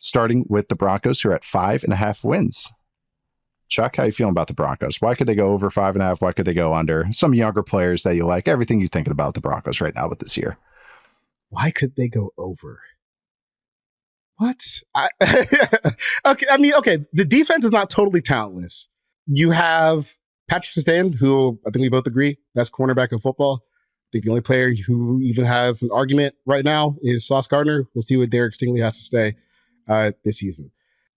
starting with the Broncos, who are at 5.5 wins. Chuck, how you feeling about the Broncos? Why could they go over 5.5? Why could they go under? Some younger players that you like. Everything you're thinking about the Broncos right now with this year. Why could they go over? What? Okay. I mean, okay. The defense is not totally talentless. You have Patrick Surtain, who I think we both agree, best cornerback in football. I think the only player who even has an argument right now is Sauce Gardner. We'll see what Derek Stingley has to say this season.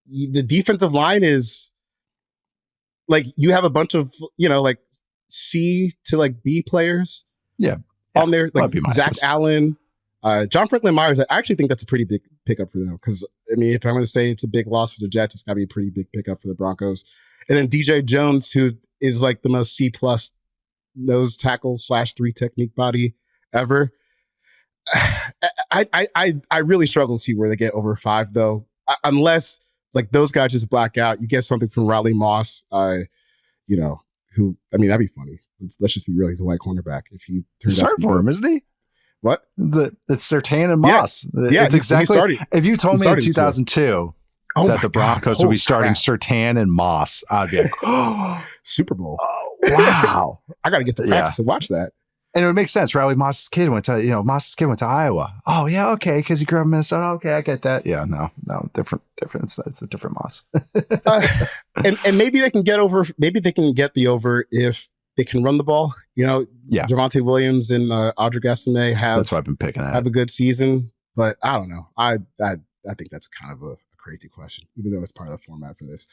The defensive line is like, you have a bunch of, like C to like B players. Yeah. On there, like Zach Allen, John Franklin Myers. I actually think that's a pretty big pickup for them, because I mean, if I'm going to say it's a big loss for the Jets, it's got to be a pretty big pickup for the Broncos. And then DJ Jones, who is like the most C+ nose tackle / 3 technique body ever. I really struggle to see where they get over 5 though, unless like those guys just black out. You get something from Riley Moss, who, I mean, that'd be funny. Let's just be real. He's a white cornerback. If he turns out for him, isn't he? What? It's Surtain and Moss. Yeah, it's exactly. If you told me in 2002 that the Broncos would be starting Surtain and Moss, I'd be like, Super Bowl. Oh, wow. I got to get to practice to watch that. And it would make sense. Riley Moss's kid went to Iowa. Oh yeah, okay, because he grew up in Minnesota. Okay, I get that. Yeah, no, different. It's a different Moss. and maybe they can get over. Maybe they can get the over if they can run the ball. Javonte Williams and Audric Estime that's what I've been picking at. Have a good season, but I don't know. I think that's kind of a crazy question, even though it's part of the format for this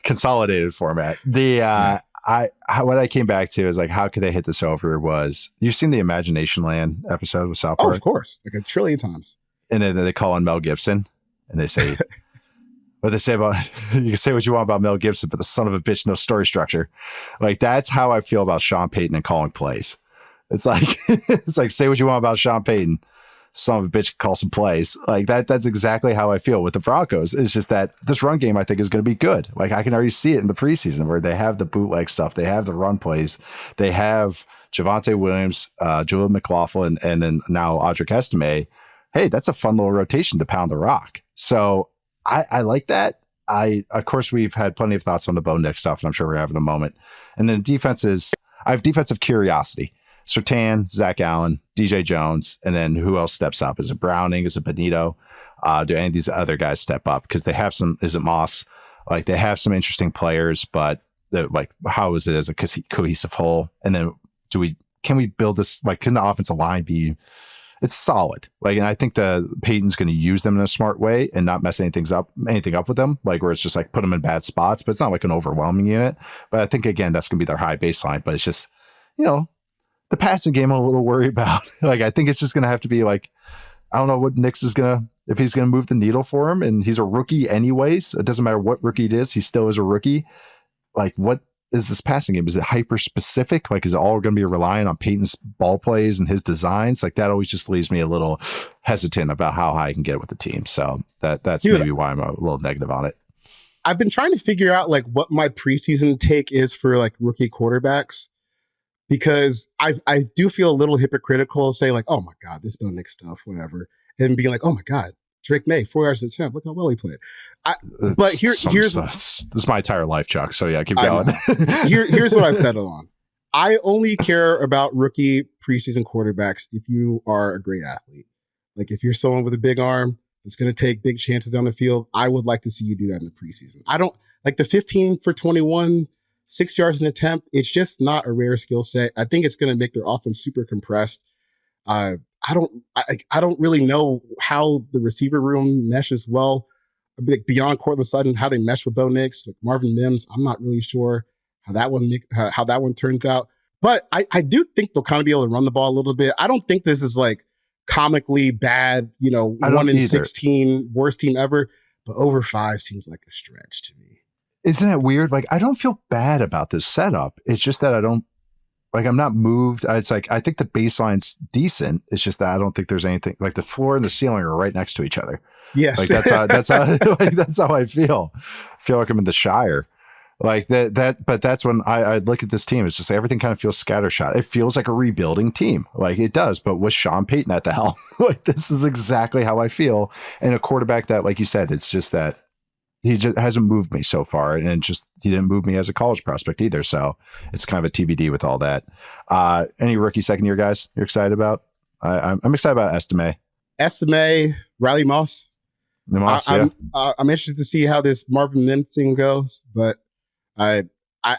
consolidated format. What I came back to is like, how could they hit this over? Was you've seen the Imagination Land episode with South Park? Oh, of course, like 1 trillion times. And then they call on Mel Gibson, and they say, what they say about, you can say what you want about Mel Gibson, but the son of a bitch, no story structure. Like, that's how I feel about Sean Payton and calling plays. It's like, say what you want about Sean Payton, son of a bitch, call some plays. Like that's exactly how I feel with the Broncos. It's just that this run game, I think, is going to be good. Like, I can already see it in the preseason where they have the bootleg stuff. They have the run plays. They have Javonte Williams, Julian McLaughlin, and then now Audric Estime. Hey, that's a fun little rotation to pound the rock. So I like that. Of course, we've had plenty of thoughts on the Bo Nix stuff, and I'm sure we're having a moment. And then I have defensive curiosity. Surtain, Zach Allen, DJ Jones, and then who else steps up? Is it Browning? Is it Benito? Do any of these other guys step up? Because they have some, is it Moss? Like, they have some interesting players, but how is it as a cohesive whole? And then can we build this, like, can the offensive line be, it's solid. Like, and I think the Peyton's going to use them in a smart way and not mess anything up with them, like where it's just like put them in bad spots, but it's not like an overwhelming unit. But I think, again, that's going to be their high baseline, but it's just, the passing game I'm a little worried about. Like, I think it's just going to have to be like, I don't know what Nix is going to, if he's going to move the needle for him, and he's a rookie anyways. It doesn't matter what rookie it is. He still is a rookie. Like, what is this passing game? Is it hyper specific? Like, is it all going to be relying on Peyton's ball plays and his designs? Like, that always just leaves me a little hesitant about how high I can get with the team. So that's maybe why I'm a little negative on it. I've been trying to figure out like what my preseason take is for like rookie quarterbacks, because I do feel a little hypocritical saying like, oh my God, this Bo Nix stuff, whatever. And being like, oh my God, Drake May, 4 yards to 10. Look how well he played. But here's this is my entire life, Chuck. So yeah, keep going. Here's what I've settled on. I only care about rookie preseason quarterbacks if you are a great athlete. Like, if you're someone with a big arm that's going to take big chances down the field, I would like to see you do that in the preseason. I don't like the 15 for 21, 6 yards an attempt. It's just not a rare skill set. I think it's going to make their offense super compressed. I don't really know how the receiver room meshes well, beyond Cortland Sutton, how they mesh with Bo Nix, like Marvin Mims. I'm not really sure how that one turns out. But I do think they'll kind of be able to run the ball a little bit. I don't think this is like comically bad, 1 in 16, worst team ever. But over 5 seems like a stretch to me. Isn't it weird? Like, I don't feel bad about this setup. It's just that I'm not moved. It's like, I think the baseline's decent. It's just that I don't think there's anything, like the floor and the ceiling are right next to each other. Yes. Like that's how I feel. I feel like I'm in the Shire. Like but that's when I look at this team. It's just like everything kind of feels scattershot. It feels like a rebuilding team. Like it does, but with Sean Payton at the helm, like this is exactly how I feel. And a quarterback that, like you said, it's just that he just hasn't moved me so far, and just he didn't move me as a college prospect either. So it's kind of a TBD with all that. Any rookie second year guys you're excited about? I'm excited about Estime, Riley Moss. I'm interested to see how this Marvin Mims thing goes, but I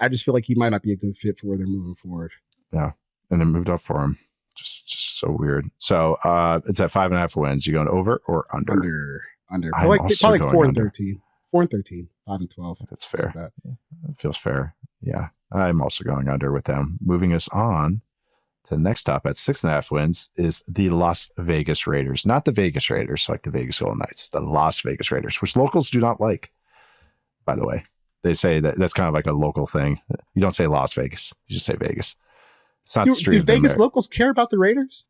just feel like he might not be a good fit for where they're moving forward. Yeah, and then moved up for him. Just so weird. So it's at 5.5 wins. You going over or under? Under. Probably 4-13. 4-13. 5-12. That's fair. Like that feels fair. Yeah, I'm also going under with them. Moving us on to the next top at 6.5 wins is the Las Vegas Raiders. Not the Vegas Raiders, like the Vegas Golden Knights. The Las Vegas Raiders, which locals do not like, by the way. They say that's kind of like a local thing. You don't say Las Vegas. You just say Vegas. It's not do Vegas locals care about the Raiders?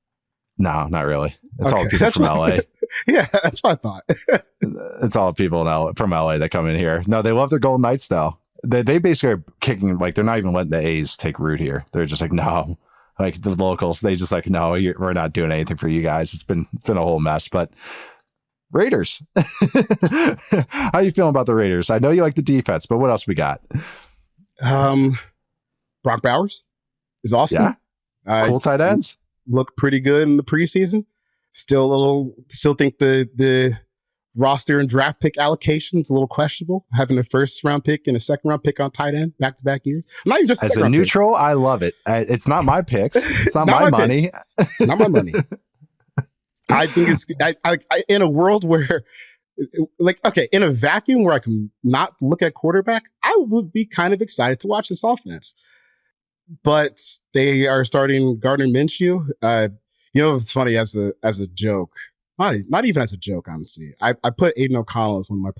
No, not really. It's all people from LA. Yeah, that's what I thought. It's all people from LA that come in here. No, they love their Golden Knights though. They basically are kicking, like they're not even letting the A's take root here. They're just like, no, like the locals, they just like, no, we're not doing anything for you guys. It's been a whole mess. But Raiders, how you feeling about the Raiders? I know you like the defense, but what else we got? Brock Bowers is awesome. Yeah, cool tight ends. Look pretty good in the preseason. Still think the roster and draft pick allocation's a little questionable. Having a first round pick and a second round pick on tight end back-to-back years. I'm not even just as a neutral pick. I love it. It's not my picks. It's not my money. Not my money. I think it's I in a world where, like, okay, in a vacuum where I can not look at quarterback, I would be kind of excited to watch this offense. But they are starting Gardner Minshew. It's funny as a joke. Not even as a joke, honestly. I put Aiden O'Connell as one of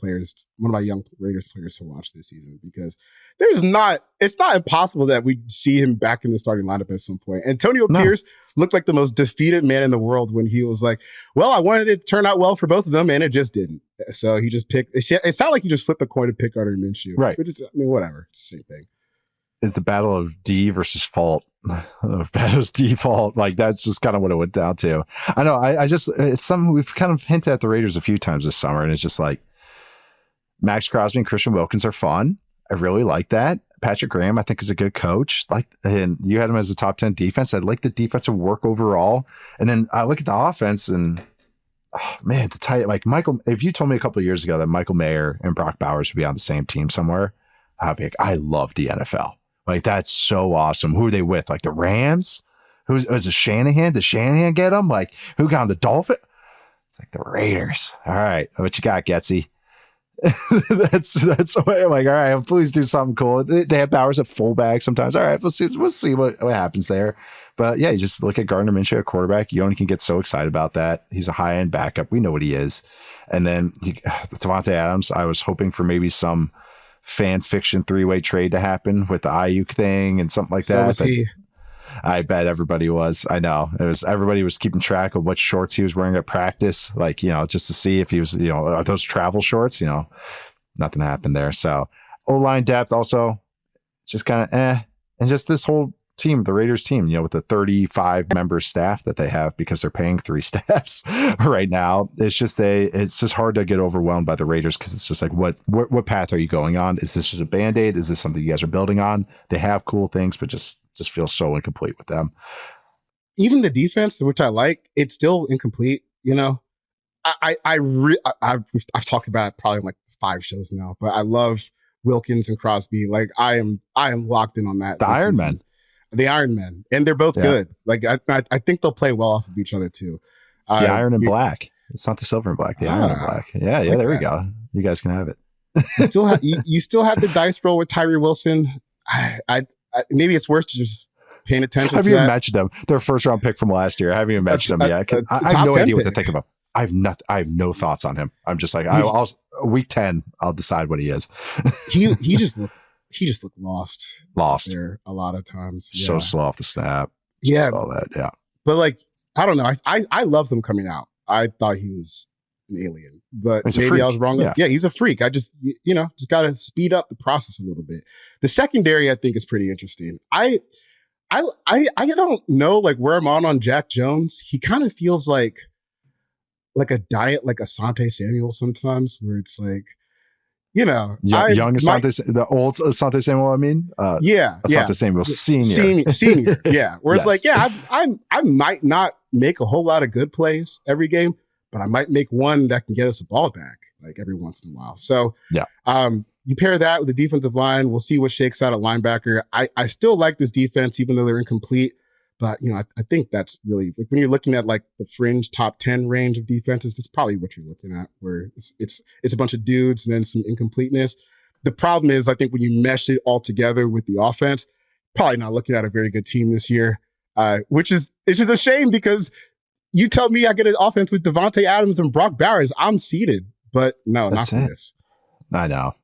my young Raiders players to watch this season because it's not impossible that we see him back in the starting lineup at some point. Antonio Pierce looked like the most defeated man in the world when he was like, well, I wanted it to turn out well for both of them, and it just didn't. So he just picked. It sounded like he just flipped a coin to pick Gardner Minshew. Right. Which is, whatever. It's the same thing. Is the battle of D versus fault. Battle's default. Like that's just kind of what it went down to. I know. It's something we've kind of hinted at the Raiders a few times this summer, and it's just like Max Crosby and Christian Wilkins are fun. I really like that. Patrick Graham, I think, is a good coach. And you had him as a top 10 defense. I like the defensive work overall. And then I look at the offense, and the tight, like Michael. If you told me a couple of years ago that Michael Mayer and Brock Bowers would be on the same team somewhere, I'd be like, I love the NFL. Like, that's so awesome. Who are they with? Like the Rams? Was it Shanahan? Did Shanahan get them? Like, who got him? The Dolphins? It's like the Raiders. All right. What you got, Getsy? that's the way I'm like, all right, please do something cool. They have Bowers at fullback sometimes. All right, we'll see what happens there. But yeah, you just look at Gardner Minshew at quarterback. You only can get so excited about that. He's a high-end backup. We know what he is. And then Devontae Adams, I was hoping for maybe some fan fiction 3-way trade to happen with the Ayuk thing and something like that. I bet everybody was. I know everybody was keeping track of what shorts he was wearing at practice, like, just to see if he was, are those travel shorts, nothing happened there. So O-line depth also just kind of and just this whole team, the Raiders team, with the 35 member staff that they have because they're paying 3 staffs right now. It's just hard to get overwhelmed by the Raiders because it's just like, what path are you going on? Is this just a Band-Aid? Is this something you guys are building on? They have cool things, but just feels so incomplete with them. Even the defense, which I like, it's still incomplete. I've talked about it probably like 5 shows now, but I love Wilkins and Crosby. Like I am locked in on that. The Iron Men, and they're both good. Like I think they'll play well off of each other too. The Iron and Black. It's not the Silver and Black. The Iron and Black. Yeah. Like there we go. You guys can have it. you still have the dice roll with Tyree Wilson. I maybe it's worth just paying attention. Have you even mentioned them? Their first round pick from last year. I haven't even mentioned them yet. I have no idea what to think about. I have no thoughts on him. I'm just like, I'll week 10, I'll decide what he is. he just looked lost there a lot of times. Yeah. So slow off the snap. Yeah. All that. Yeah. But like, I don't know. I love them coming out. I thought he was an alien, but He's a maybe freak. I was wrong. Yeah, he's a freak. I just got to speed up the process a little bit. The secondary, I think, is pretty interesting. I don't know like where I'm on Jack Jones. He kind of feels like a diet like Asante Samuel sometimes, where it's like, young Asante, the old Asante Samuel. I mean, Asante Samuel senior. Yeah, where it's like, I might not make a whole lot of good plays every game, but I might make one that can get us a ball back like every once in a while. So you pair that with the defensive line, we'll see what shakes out at linebacker. I still like this defense, even though they're incomplete. But, I think that's really, like, when you're looking at like the fringe top 10 range of defenses, that's probably what you're looking at, where it's a bunch of dudes and then some incompleteness. The problem is, I think when you mesh it all together with the offense, probably not looking at a very good team this year, which is a shame, because you tell me I get an offense with Devontae Adams and Brock Bowers, I'm seated. But no, not for this. I know.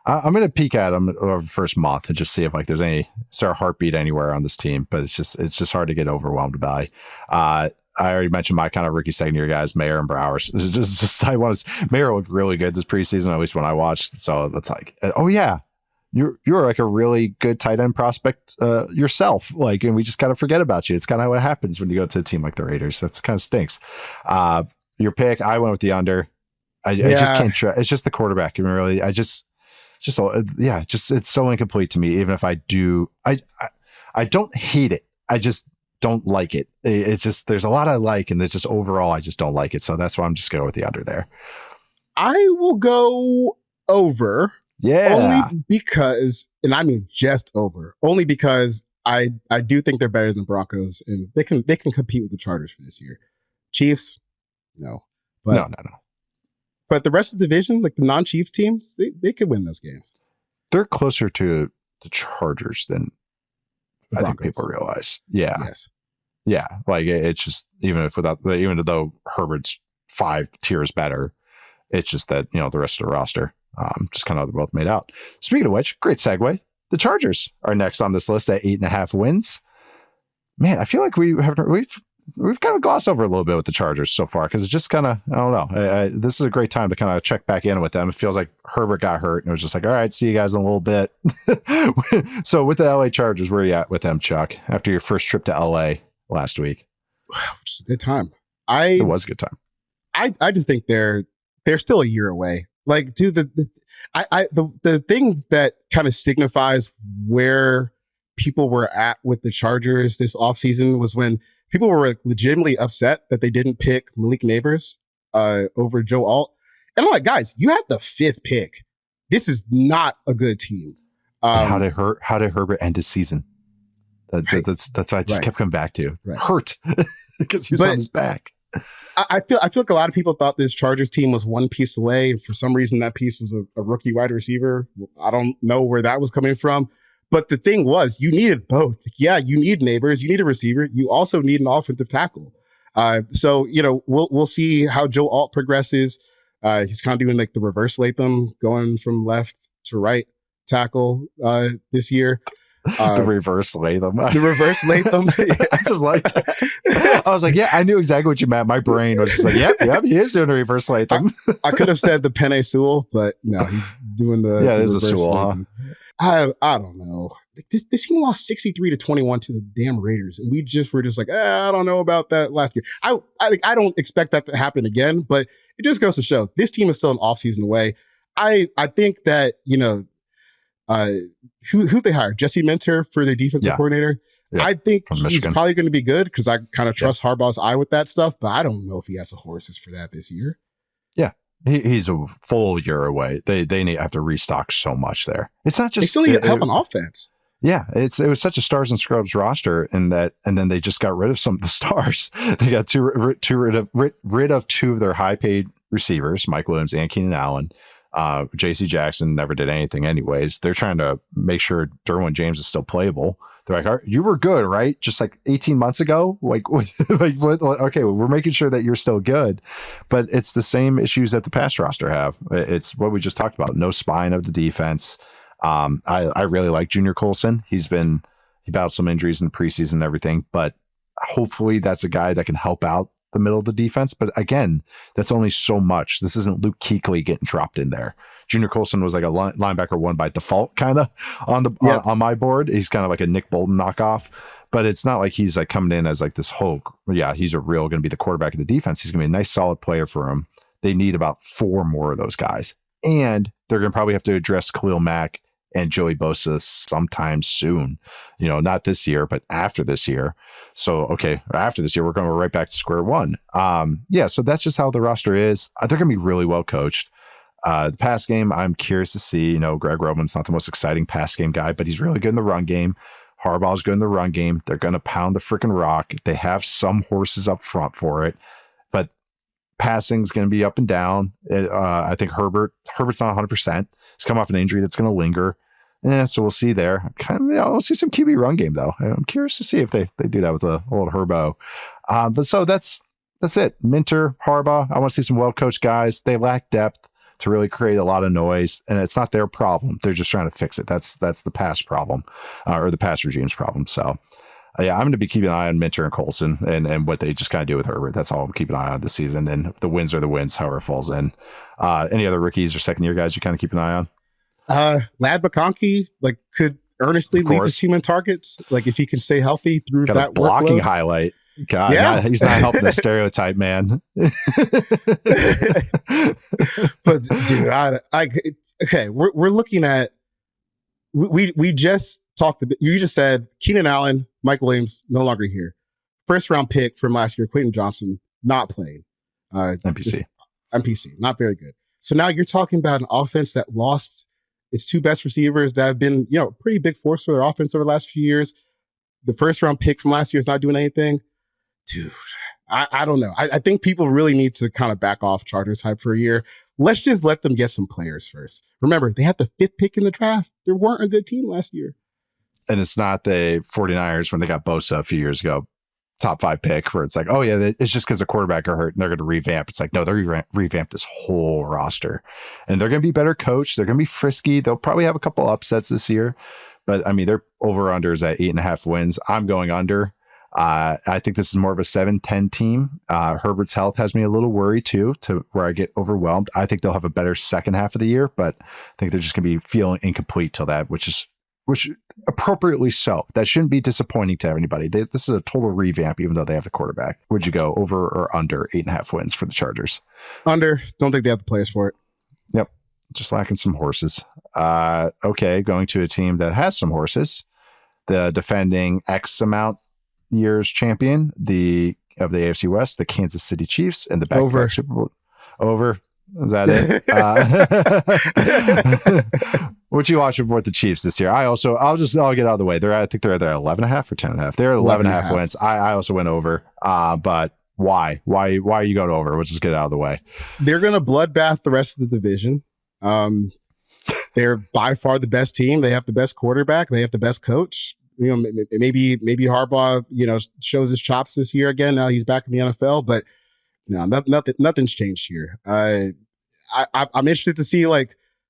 I'm going to peek at them over the first month and just see if like there's any sort of heartbeat anywhere on this team, but it's just hard to get overwhelmed by. I already mentioned my kind of rookie second year guys, Mayer and Browers. Mayer looked really good this preseason, at least when I watched. So that's like, oh yeah, you're like a really good tight end prospect yourself. Like, and we just kind of forget about you. It's kind of what happens when you go to a team like the Raiders. That's kind of stinks. Your pick, I went with the under. I just can't try. It's just the quarterback. And really, it's so incomplete to me. Even if I do, I don't hate it. I just don't like it. It's just, there's a lot I like, and it's just overall, I just don't like it. So that's why I'm just going with the under there. I will go over. Yeah. Only because, and I mean just over, only because I do think they're better than the Broncos, and they can compete with the Chargers for this year. Chiefs, no. But, no. But the rest of the division, like the non-Chiefs teams, they could win those games. They're closer to the Chargers than I think people realize. Yeah. Yes. Yeah. Like it's just, even though Herbert's 5 tiers better, it's just that, the rest of the roster just kind of both made out. Speaking of which, great segue. The Chargers are next on this list at 8.5 wins. Man, I feel like we've kind of glossed over a little bit with the Chargers so far, because it's just kind of, I don't know. This is a great time to kind of check back in with them. It feels like Herbert got hurt, and it was just like, all right, see you guys in a little bit. So with the LA Chargers, where are you at with them, Chuck, after your first trip to LA last week? Which is a good time. It was a good time. I just think they're still a year away. Like, dude, the thing that kind of signifies where people were at with the Chargers this offseason was when people were legitimately upset that they didn't pick Malik Neighbors over Joe Alt. And I'm like, guys, you had the 5th pick. This is not a good team. How did Herbert end his season? That's what I just kept coming back to. Right. Hurt because he was on his back. I feel like a lot of people thought this Chargers team was one piece away. And for some reason, that piece was a rookie wide receiver. I don't know where that was coming from. But the thing was, you needed both. Yeah, you need Neighbors, you need a receiver, you also need an offensive tackle. So we'll see how Joe Alt progresses. He's kind of doing like the reverse Latham, going from left to right tackle this year. The reverse Latham. The reverse Latham. I just like that. I was like, yeah, I knew exactly what you meant. My brain was just like, yep, he is doing a reverse Latham. I could have said the Penei Sewell, but no, he's doing the there's a Sewell, Latham. Huh? I don't know. This team lost 63-21 to the damn Raiders, and we were just like, I don't know about that last year. I don't expect that to happen again, but it just goes to show this team is still an offseason away. I think that who they hired, Jesse Minter for their defensive coordinator. Yeah, I think he's probably going to be good, because I kind of trust Harbaugh's eye with that stuff, but I don't know if he has the horses for that this year. Yeah. He's a full year away. They have to restock so much there. It's not just they still need help on offense. Yeah, it was such a stars and scrubs roster, and then they just got rid of some of the stars. They got rid of 2 of their high paid receivers, Mike Williams and Keenan Allen. J.C. Jackson never did anything anyways. They're trying to make sure Derwin James is still playable. They're like, you were good, right? Just like 18 months ago. Okay, we're making sure that you're still good, but it's the same issues that the pass roster have. It's what we just talked about. No spine of the defense. I really like Junior Colson. He battled some injuries in the preseason and everything, but hopefully that's a guy that can help out the middle of the defense. But again, that's only so much. This isn't Luke Kuechly getting dropped in there. Junior Colson was like a linebacker one by default, kind of on my board. He's kind of like a Nick Bolton knockoff, but it's not like he's like coming in as like this whole, he's going to be the quarterback of the defense. He's going to be a nice solid player for him. They need about 4 more of those guys. And they're going to probably have to address Khalil Mack and Joey Bosa sometime soon. Not this year, but after this year. So, after this year, we're going right back to square one. So that's just how the roster is. They're going to be really well coached. The pass game, I'm curious to see. Greg Roman's not the most exciting pass game guy, but he's really good in the run game. Harbaugh's good in the run game. They're going to pound the freaking rock. They have some horses up front for it, but passing's going to be up and down. I think Herbert's not 100%. He's come off an injury that's going to linger. So we'll see there. We'll see some QB run game though. I'm curious to see if they do that with the old Herbo. But so that's it. Minter, Harbaugh. I want to see some well-coached guys. They lack depth to really create a lot of noise, and it's not their problem. They're just trying to fix it. That's the past problem, or the past regime's problem. So I'm going to be keeping an eye on Minter and Colson and what they just kind of do with Herbert. That's all I'm keeping an eye on this season. And the wins are the wins, however it falls in. Any other rookies or second-year guys you kind of keep an eye on? Lad McConkey could earnestly lead the team in targets. If he can stay healthy through that blocking workload. Highlight. God, he's not helping the stereotype, man. But dude, we're looking at. We just talked a bit. You just said Keenan Allen, Michael Williams no longer here. First round pick from last year, Quentin Johnson not playing. NPC, not very good. So now you're talking about an offense that lost its 2 best receivers that have been, a pretty big force for their offense over the last few years. The first round pick from last year is not doing anything. Dude, I don't know. I think people really need to kind of back off Chargers hype for a year. Let's just let them get some players first. Remember, they had the 5th pick in the draft. They weren't a good team last year. And it's not the 49ers when they got Bosa a few years ago, top 5 pick, where it's like, it's just because the quarterback are hurt and they're going to revamp. It's like, no, they're revamp this whole roster. And they're going to be better coached. They're going to be frisky. They'll probably have a couple upsets this year. But, their over-unders at 8.5 wins. I'm going under. I think this is more of a 7-10 team. Herbert's health has me a little worried too, to where I get overwhelmed. I think they'll have a better second half of the year, but I think they're just going to be feeling incomplete till that, which appropriately so. That shouldn't be disappointing to anybody. This is a total revamp, even though they have the quarterback. Would you go over or under 8.5 wins for the Chargers? Under. Don't think they have the players for it. Yep. Just lacking some horses. Going to a team that has some horses. The defending X amount years champion of the AFC West, the Kansas City Chiefs, and the back-to-back Super Bowl. Over. Is that it? What you watching for the Chiefs this year? I'll get out of the way. I think they're at 11.5 or 10.5. They're 11.5 wins. I also went over. But why? Why are you going over? We'll just get it out of the way. They're going to bloodbath the rest of the division. They're by far the best team. They have the best quarterback. They have the best coach. Maybe Harbaugh, shows his chops this year again. Now he's back in the NFL, but no, nothing's changed here. I'm interested to see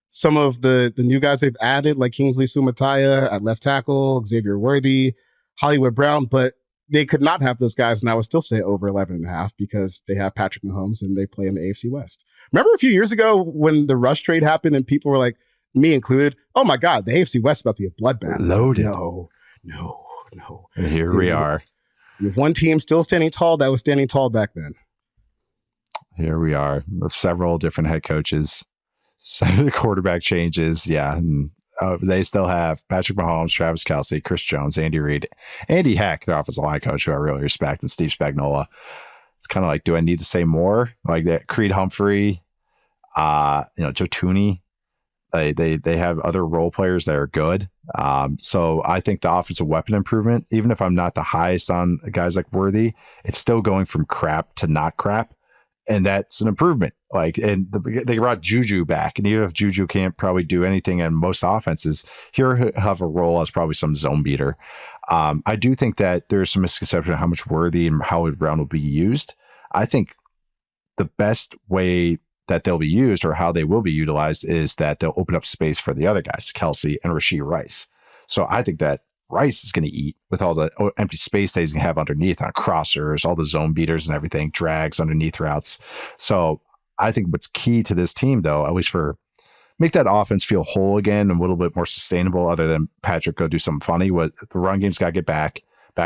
some of the new guys they've added, like Kingsley Sumataya at left tackle, Xavier Worthy, Hollywood Brown, but they could not have those guys, and I would still say over 11.5 because they have Patrick Mahomes and they play in the AFC West. Remember a few years ago when the Rush trade happened and people were like, me included, oh my God, the AFC West is about to be a bloodbath. Loaded. No. And here we are. We have one team still standing tall that was standing tall back then. Here we are with several different head coaches, the quarterback changes. Yeah. And they still have Patrick Mahomes, Travis Kelce, Chris Jones, Andy Reid, Andy Heck, their offensive line coach, who I really respect, and Steve Spagnuolo. It's kind of like, do I need to say more? Like that Creed Humphrey, Joe Tooney. They have other role players that are good. So I think the offensive weapon improvement, even if I'm not the highest on guys like Worthy, it's still going from crap to not crap. And that's an improvement. They brought Juju back, and even if Juju can't probably do anything in most offenses, he'll have a role as probably some zone beater. I do think that there's some misconception of how much Worthy and Hollywood Brown will be used. I think the best way that they'll be used, or how they will be utilized, is that they'll open up space for the other guys, Kelsey and Rashee Rice. So I think that Rice is going to eat with all the empty space that he's going to have underneath on crossers, all the zone beaters and everything, drags underneath routes. So I think what's key to this team, though, at least for make that offense feel whole again and a little bit more sustainable, other than Patrick go do something funny, what the run game's got to get back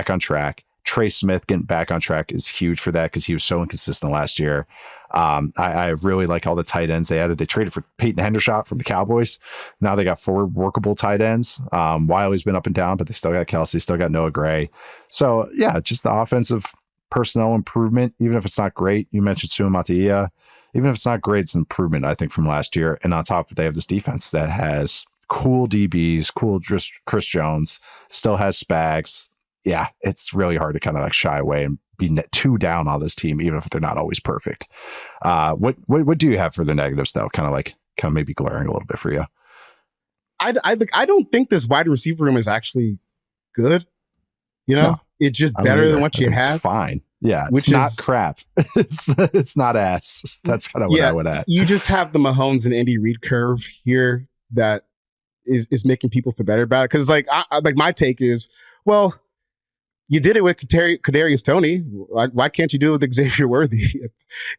on track. Trey Smith getting back on track is huge for that because he was so inconsistent last year. I really like all the tight ends they added. They traded for Peyton Hendershot from the Cowboys. Now they got 4 workable tight ends. Wiley's been up and down, but they still got Kelsey, still got Noah Gray. So yeah, just the offensive personnel improvement, even if it's not great. You mentioned Sua Mataia. Even if it's not great, it's an improvement, I think, from last year. And on top of it, they have this defense that has cool DBs, cool Chris Jones, still has Spags. Yeah, it's really hard to kind of like shy away and be too down on this team, even if they're not always perfect. What do you have for the negatives, though? Kind of maybe glaring a little bit for you. I don't think this wide receiver room is actually good. You know, No, it's just better than what you have. It's fine. Yeah, Which it's not is- crap. It's not ass. That's kind of what I would add. You just have the Mahomes and Andy Reid curve here that is making people feel better about it. Because like my take is, well, you did it with Kadarius Toney. Why can't you do it with Xavier Worthy?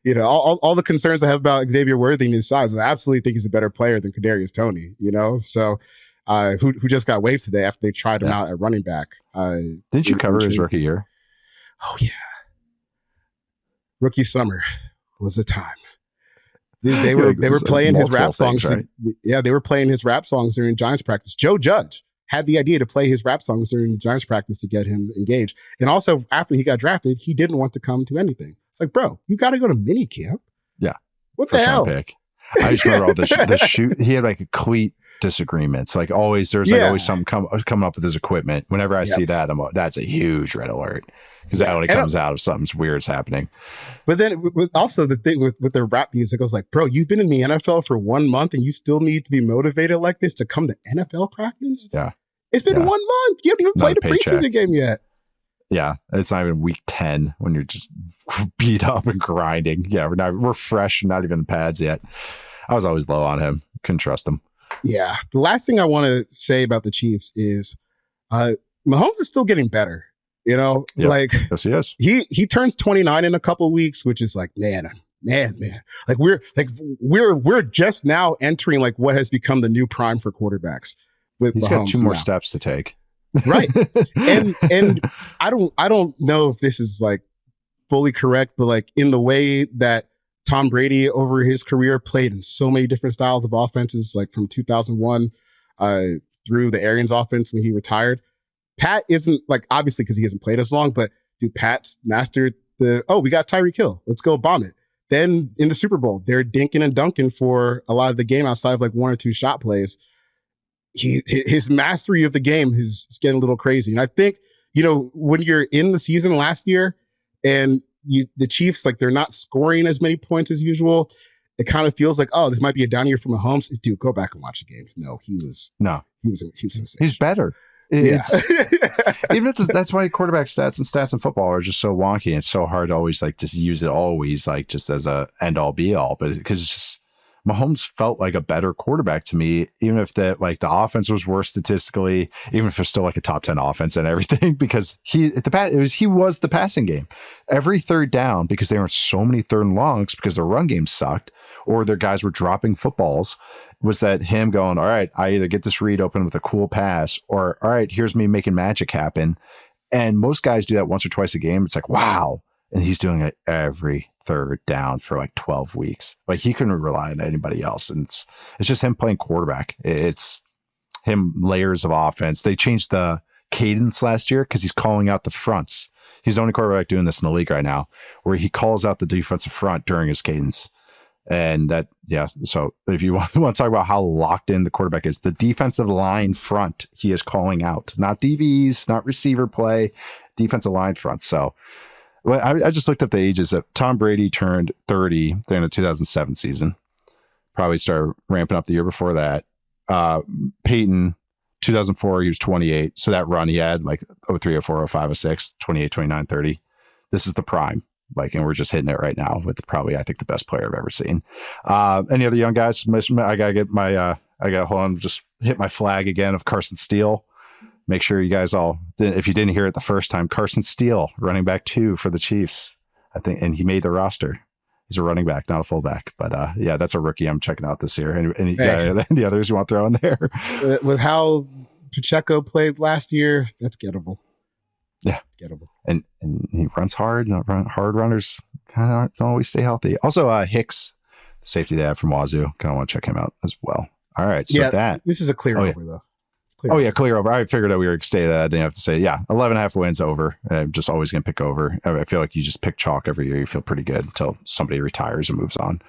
You know, all the concerns I have about Xavier Worthy and his size, I absolutely think he's a better player than Kadarius Toney. You know, so who just got waived today after they tried him out at running back. Didn't you cover his rookie year? Oh yeah, rookie summer was a time. They were playing his rap songs. Right? Yeah, they were playing his rap songs during Giants practice. Joe Judge had the idea to play his rap songs during Giants practice to get him engaged. And also, after he got drafted, he didn't want to come to anything. It's like, bro, you got to go to mini camp. Yeah. What the hell? Pick. I just remember all the shoot. He had like a cleat disagreements. Like always, there's like always something coming up with his equipment. Whenever I see that, that's a huge red alert because that only comes out if something's weird's happening. But then also the thing with the rap music, I was like, bro, you've been in the NFL for 1 month and you still need to be motivated like this to come to NFL practice? Yeah. It's been 1 month. You haven't even played a preseason game yet. Yeah, it's not even week 10 when you're just beat up and grinding. Yeah, we're fresh, not even in pads yet. I was always low on him. Couldn't trust him. Yeah. The last thing I want to say about the Chiefs is Mahomes is still getting better. You know, like yes, he is. He turns 29 in a couple weeks, which is like, man. Like we're just now entering like what has become the new prime for quarterbacks. With He's Mahomes got 2 more now. steps to take. Right. and I don't know if this is like fully correct, but like in the way that Tom Brady over his career played in so many different styles of offenses, like from 2001 through the Arians offense when he retired. Pat isn't like, obviously because he hasn't played as long, but Pat's mastered we got Tyreek Hill. Let's go bomb it. Then in the Super Bowl, they're dinking and dunking for a lot of the game outside of like 1 or 2 shot plays. His mastery of the game is getting a little crazy. And I think, you know, when you're in the season last year and the Chiefs, like they're not scoring as many points as usual, it kind of feels like, oh, this might be a down year for Mahomes. Dude, go back and watch the games. No, he was insane. He's better. Even if that's why quarterback stats in football are just so wonky. And it's so hard to always like just use it always like just as a end all be all, but because it's just Mahomes felt like a better quarterback to me, even if the offense was worse statistically, even if it's still like a top 10 offense and everything, because he was the passing game. Every third down, because there were so many third and longs because their run game sucked or their guys were dropping footballs, was that him going, all right, I either get this read open with a cool pass or all right, here's me making magic happen. And most guys do that once or twice a game. It's like, wow. And he's doing it every third down for like 12 weeks. Like he couldn't rely on anybody else. And it's just him playing quarterback. It's him layers of offense. They changed the cadence last year because he's calling out the fronts. He's the only quarterback doing this in the league right now, where he calls out the defensive front during his cadence. And that, yeah. So if you want to talk about how locked in the quarterback is, the defensive line front, he is calling out, not DBs, not receiver play, defensive line front. So well, I just looked up the ages of Tom Brady turned 30 during the 2007 season. Probably started ramping up the year before that. Peyton, 2004, he was 28. So that run he had like 03, 04, 05, 06, 28, 29, 30. This is the prime. Like, and we're just hitting it right now with probably, I think, the best player I've ever seen. Any other young guys? I gotta get my, hold on, just hit my flag again of Carson Steele. make sure you guys all, if you didn't hear it the first time, Carson Steele, running back 2 for the Chiefs, I think, and he made the roster. He's a running back, not a fullback. But yeah, that's a rookie I'm checking out this year. And the others you want to throw in there? With how Pacheco played last year, that's gettable. Yeah, it's gettable. And he runs hard. Hard runners kind of don't always stay healthy. Also, Hicks, the safety they have from Wazoo, kind of want to check him out as well. All right, so this is a clear over though. Clear over. I figured that we were stay that. I didn't have to say, 11.5 wins over. I'm just always going to pick over. I feel like you just pick chalk every year. You feel pretty good until somebody retires and moves on.